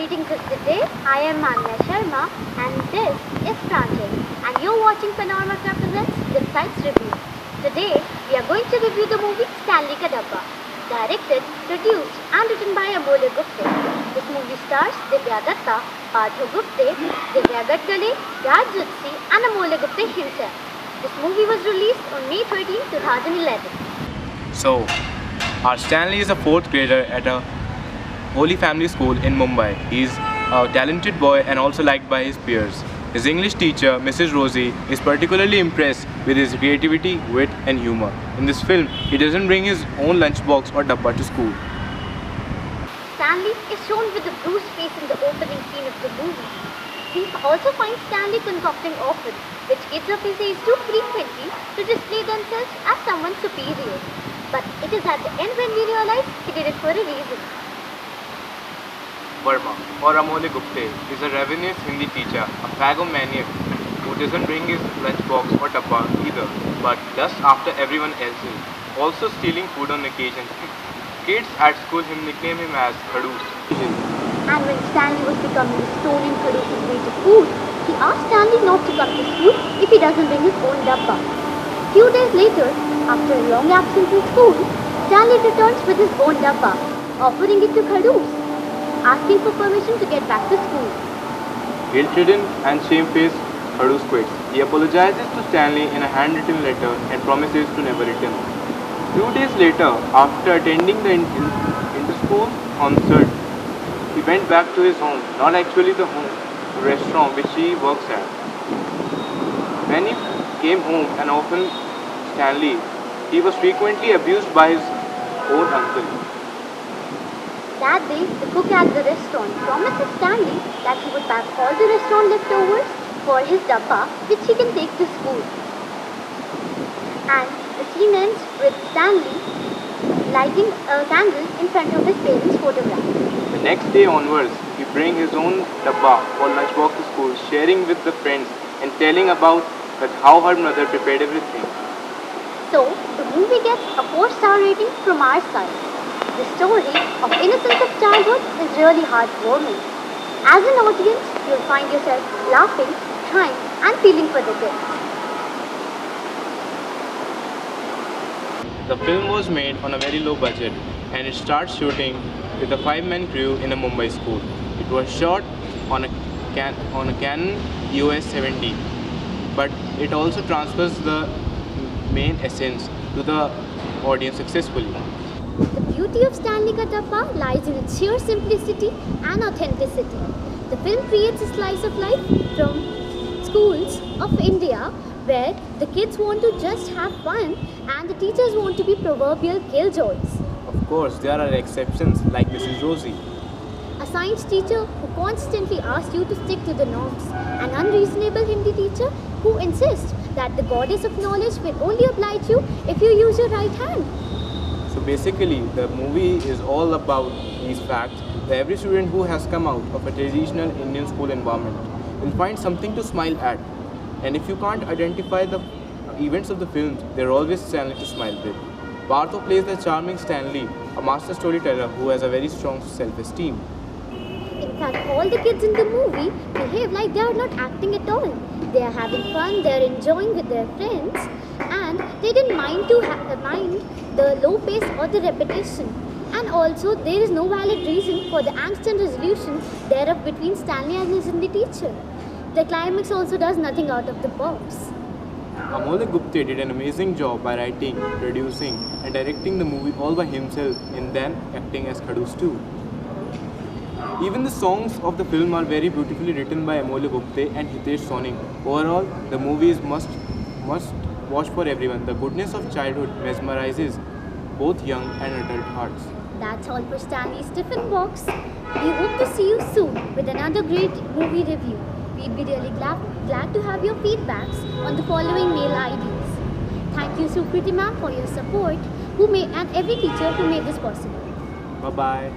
Greetings of the day. I am Manya Sharma and this is Pranjal and you're watching Panorama presents DPSITE'S review. Today we are going to review the movie Stanley Ka Dabba, directed, produced and written by Amolya Gupte. This movie stars Divya Datta, Partho Gupte, Divya Gadgale, Raj Jutsi and Amolya Gupte himself. This movie was released on May 13, 2011. So, our Stanley is a fourth grader at a Holy Family School in Mumbai. He is a talented boy and also liked by his peers. His English teacher, Mrs. Rosie, is particularly impressed with his creativity, wit and humor. In this film, he doesn't bring his own lunchbox or dabba to school. Stanley is shown with a bruised face in the opening scene of the movie. We also find Stanley concocting often, which kids of his age do frequently to display themselves as someone superior. But it is at the end when we realize he did it for a reason. Verma, or Amolya Gupte, is a ravenous Hindi teacher, a fagomaniac who doesn't bring his lunchbox or dabba either, but does after everyone else's, also stealing food on occasion. Kids at school nickname him as Khadoos. And when Stanley was becoming a stone in Khadoos' way to food, he asked Stanley not to come to school if he doesn't bring his own dabba. Few days later, after a long absence in school, Stanley returns with his own dabba, offering it to Khadoos, asking for permission to get back to school. Guilt-ridden and shamefaced, Khadoos quits. He apologizes to Stanley in a handwritten letter and promises to never return. Few days later, after attending the inter-school concert, he went back to his home, not actually the home, the restaurant which he works at. When he came home and opened Stanley, he was frequently abused by his own uncle. That day, the cook at the restaurant promises Stanley that he would pack all the restaurant leftovers for his dabba, which he can take to school. And the scene ends with Stanley lighting a candle in front of his parents' photograph. The next day onwards, he brings his own dabba or lunchbox to school, sharing with the friends and telling about how her mother prepared everything. So, the movie gets a 4-star rating from our side. The story of innocence of childhood is really heartwarming. As an audience, you'll find yourself laughing, crying and feeling for the kids. The film was made on a very low budget and it starts shooting with a 5-man crew in a Mumbai school. It was shot on a Canon EOS 70, but it also transfers the main essence to the audience successfully. The beauty of Stanley Ka Dabba lies in its sheer simplicity and authenticity. The film creates a slice of life from schools of India where the kids want to just have fun and the teachers want to be proverbial killjoys. Of course, there are exceptions like Mrs. Rosie, a science teacher who constantly asks you to stick to the norms, an unreasonable Hindi teacher who insists that the goddess of knowledge will only oblige you if you use your right hand. So basically, the movie is all about these facts that every student who has come out of a traditional Indian school environment will find something to smile at. And if you can't identify the events of the film, there are always Stanley to smile with. Partho plays the charming Stanley, a master storyteller who has a very strong self-esteem. In fact, all the kids in the movie behave like they are not acting at all. They are having fun, they are enjoying with their friends, and they didn't mind the low pace or the repetition. And also, there is no valid reason for the angst and resolution thereof between Stanley and his Hindi teacher. The climax also does nothing out of the box. Amolya Gupte did an amazing job by writing, producing and directing the movie all by himself and then acting as Khadoos too. Even the songs of the film are very beautifully written by Amolya Gupte and Hitesh Soni. Overall, the movie is must watch for everyone. The goodness of childhood mesmerizes both young and adult hearts. That's all for Stanley's Tiffin Box. We hope to see you soon with another great movie review. We'd be really glad to have your feedbacks on the following mail IDs. Thank you Sukriti ma'am for your support and every teacher who made this possible. Bye-bye.